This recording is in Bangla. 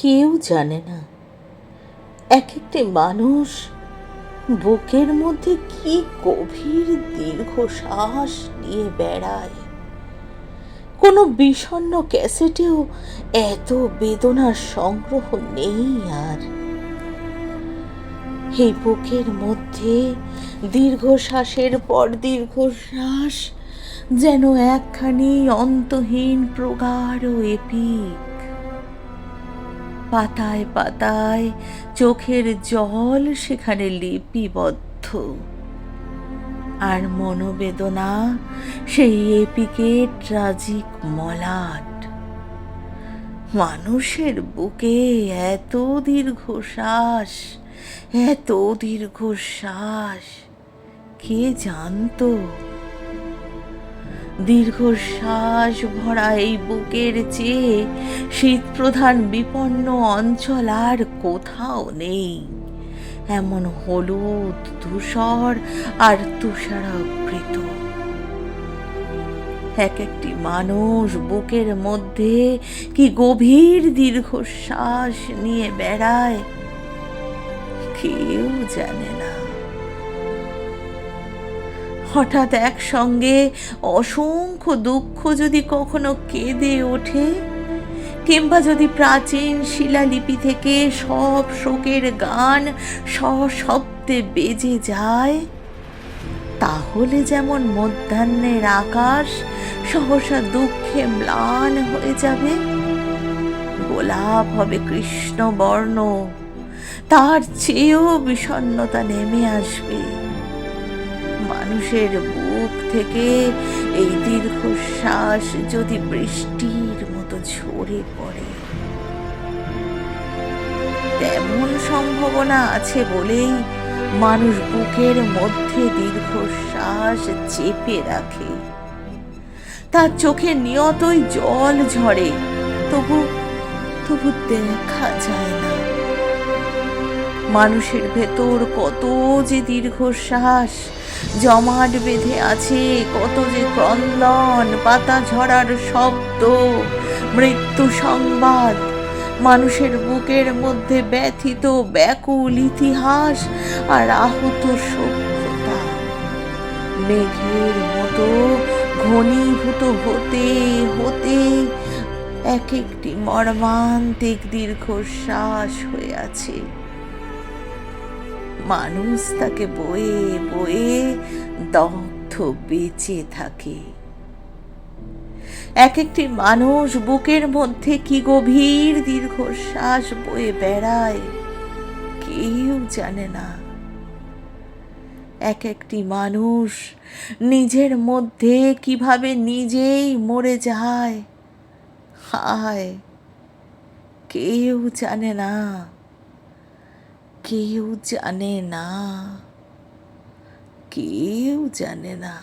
কেউ জানে না এক একটি মানুষ বুকের মধ্যে কি গভীর দীর্ঘশ্বাস নিয়ে বেড়ায়। কোনো বিষণ্ণ ক্যাসেটেও এত বেদনার সংগ্রহ নেই আর। এই বুকের মধ্যে দীর্ঘশ্বাসের পর দীর্ঘশ্বাস যেন একখানি অন্তহীন প্রগাঢ় এপিক। পাতায় পাতায় চোখের জল সেখানে লিপিবদ্ধ, আর মনোবেদনা সেই এপিকের ট্রাজিক মলাট। মানুষের বুকে এত দীর্ঘশ্বাস, এত দীর্ঘশ্বাস, কে জানতো? দীর্ঘশ্বাস ভরা এই বুকের চেয়ে শীতপ্রধান বিপন্ন অঞ্চল আর কোথাও নেই। এমন হলুদ, ধূসর আর তুষারাবৃত এক একটি মানুষ বুকের মধ্যে কি গভীর দীর্ঘশ্বাস নিয়ে বেড়ায়, কেউ জানে না। হঠাৎ একসঙ্গে অসংখ্য দুঃখ যদি কখনো কেঁদে ওঠে, কিংবা যদি প্রাচীন শিলালিপি থেকে সব শোকের গান সশব্দে বেজে যায়, তাহলে যেমন মধ্যাহ্নের আকাশ সহসা দুঃখে ম্লান হয়ে যাবে, গোলাপ হবে কৃষ্ণ বর্ণ, তার চেয়েও বিষণ্ণতা নেমে আসবে। মানুষের বুক থেকে এই দীর্ঘশ্বাস যদি বৃষ্টির মতো ঝরে পড়ে, তেমন সম্ভাবনা আছে বলেই মানুষ বুকের মধ্যে দীর্ঘশ্বাস চেপে রাখে। তার চোখে নিয়তই জল ঝরে, তবু দেখা যায় না। মানুষের ভেতর কত যে দীর্ঘশ্বাস জমাট বেঁধে আছে, কত যে ক্রন্দন, পাতা ঝরার শব্দ, মৃত্যু সংবাদ। মানুষের বুকের মধ্যে ব্যথিত ব্যাকুল ইতিহাস আর আহত সভ্যতা মেঘের মতো ঘনীভূত হতে হতে এক একটি মর্মান্তিক দীর্ঘশ্বাস হয়ে আছে। মানুষ তাকে বয়ে বয়ে দগ্ধ বেঁচে থাকে। এক একটি মানুষ বুকের মধ্যে কি গভীর দীর্ঘশ্বাস বয়ে বেড়ায়, কেউ জানে না। এক একটি মানুষ নিজের মধ্যে কিভাবে নিজেই মরে যায়, হায়, কেউ জানে না, কেউ জানে না, কেউ জানে না।